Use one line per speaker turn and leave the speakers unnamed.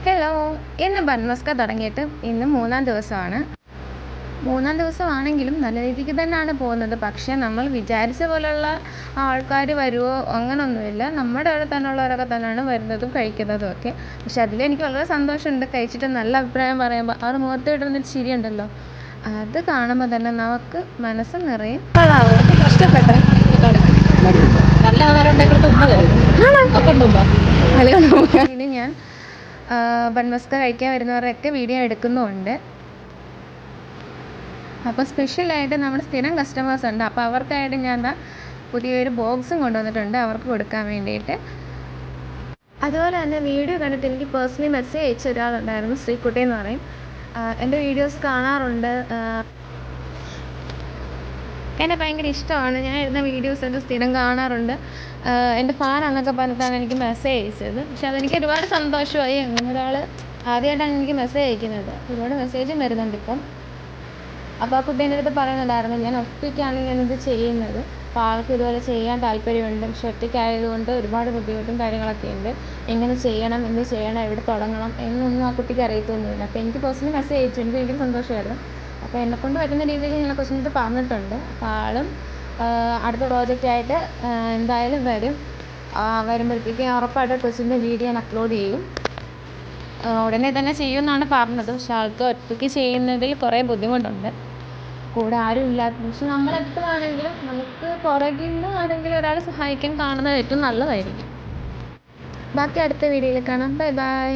Hello, ഇന്ന് ബൺമസ്ക തുടങ്ങിയിട്ട് ഇന്ന് മൂന്നാം ദിവസമാണ്. മൂന്നാം ദിവസമാണെങ്കിലും നല്ല രീതിക്ക് തന്നെയാണ് പോകുന്നത്. പക്ഷേ നമ്മൾ വിചാരിച്ച പോലുള്ള ആൾക്കാർ വരുമോ അങ്ങനൊന്നുമില്ല. നമ്മുടെ അവിടെ തന്നെയുള്ളവരൊക്കെ തന്നെയാണ് വരുന്നതും കഴിക്കുന്നതും ഒക്കെ. പക്ഷെ അതിലെനിക്ക് വളരെ സന്തോഷമുണ്ട്. കഴിച്ചിട്ട് നല്ല അഭിപ്രായം പറയുമ്പോൾ അവർ മുഖത്ത് കിട്ടുന്നൊരു ചിരിയുണ്ടല്ലോ, അത് കാണുമ്പോൾ തന്നെ നമുക്ക് മനസ്സ് നിറയും. ഇനി ഞാൻ ബൺമസ്ക കഴിക്കാൻ വരുന്നവരുടെയൊക്കെ വീഡിയോ എടുക്കുന്നുമുണ്ട്. അപ്പോൾ സ്പെഷ്യലായിട്ട് നമ്മുടെ സ്ഥിരം കസ്റ്റമേഴ്സ് ഉണ്ട്. അപ്പോൾ അവർക്കായിട്ട് ഞാൻ പുതിയൊരു ബോക്സും കൊണ്ടുവന്നിട്ടുണ്ട് അവർക്ക് കൊടുക്കാൻ വേണ്ടിയിട്ട്. അതുപോലെ തന്നെ വീഡിയോ കണ്ടിട്ട് എനിക്ക് പേഴ്സണലി മെസ്സേജ് അയച്ച ഒരാളുണ്ടായിരുന്നു, ശ്രീകുട്ടി എന്ന് പറയും. എൻ്റെ വീഡിയോസ് കാണാറുണ്ട്, എന്നെ ഭയങ്കര ഇഷ്ടമാണ്, ഞാൻ ഇടുന്ന വീഡിയോസ് എൻ്റെ സ്ഥിരം കാണാറുണ്ട്, എൻ്റെ ഫാനാന്നൊക്കെ പറഞ്ഞിട്ടാണ് എനിക്ക് മെസ്സേജ് അയച്ചത്. പക്ഷെ അതെനിക്ക് ഒരുപാട് സന്തോഷമായി. അങ്ങനെ ഒരാൾ ആദ്യമായിട്ടാണ് എനിക്ക് മെസ്സേജ് അയക്കുന്നത്. ഒരുപാട് മെസ്സേജും വരുന്നുണ്ട് ഇപ്പം. അപ്പോൾ ആ കുട്ടി എൻ്റെ അടുത്ത് പറയുന്നുണ്ടായിരുന്നു, ഞാൻ ഒറ്റയ്ക്കാണ് ഞാനിത് ചെയ്യുന്നത്. അപ്പോൾ ആൾക്ക് ഇതുപോലെ ചെയ്യാൻ താല്പര്യമുണ്ട്, പക്ഷെ ഒറ്റയ്ക്കായതുകൊണ്ട് ഒരുപാട് ബുദ്ധിമുട്ടും കാര്യങ്ങളൊക്കെ ഉണ്ട്. എങ്ങനെ ചെയ്യണം, എന്ത് ചെയ്യണം, എവിടെ തുടങ്ങണം എന്നൊന്നും ആ കുട്ടിക്ക് അറിയത്തൊന്നുമില്ല. അപ്പോൾ എനിക്ക് പേഴ്സണലി മെസ്സേജ് അയച്ചു, എനിക്ക് ഭയങ്കര സന്തോഷമായിരുന്നു. അപ്പോൾ എന്നെക്കൊണ്ട് പറ്റുന്ന രീതിയിൽ ഞാൻ ക്വസ്റ്റ്യൻസ് പറഞ്ഞിട്ടുണ്ട്. അപ്പോൾ ആളും അടുത്ത പ്രോജക്റ്റായിട്ട് എന്തായാലും വരും. വരുമ്പോഴത്തേക്ക് ഉറപ്പായിട്ട് ക്വസ്റ്റ്യൻ്റെ വീഡിയോ ഞാൻ അപ്ലോഡ് ചെയ്യും. ഉടനെ തന്നെ ചെയ്യുമെന്നാണ് പറഞ്ഞത്. പക്ഷെ ആൾക്ക് ഒറ്റയ്ക്ക് ചെയ്യുന്നതിൽ കുറേ ബുദ്ധിമുട്ടുണ്ട്, കൂടെ ആരും ഇല്ലാത്ത. പക്ഷെ നമ്മളെപ്പോഴാണെങ്കിലും നമുക്ക് പുറകിൽ നിന്ന് ആരെങ്കിലും ഒരാൾ സഹായിക്കാൻ കാണുന്നത് ഏറ്റവും നല്ലതായിരിക്കും. ബാക്കി അടുത്ത വീഡിയോയിൽ കാണാം. Bye bye.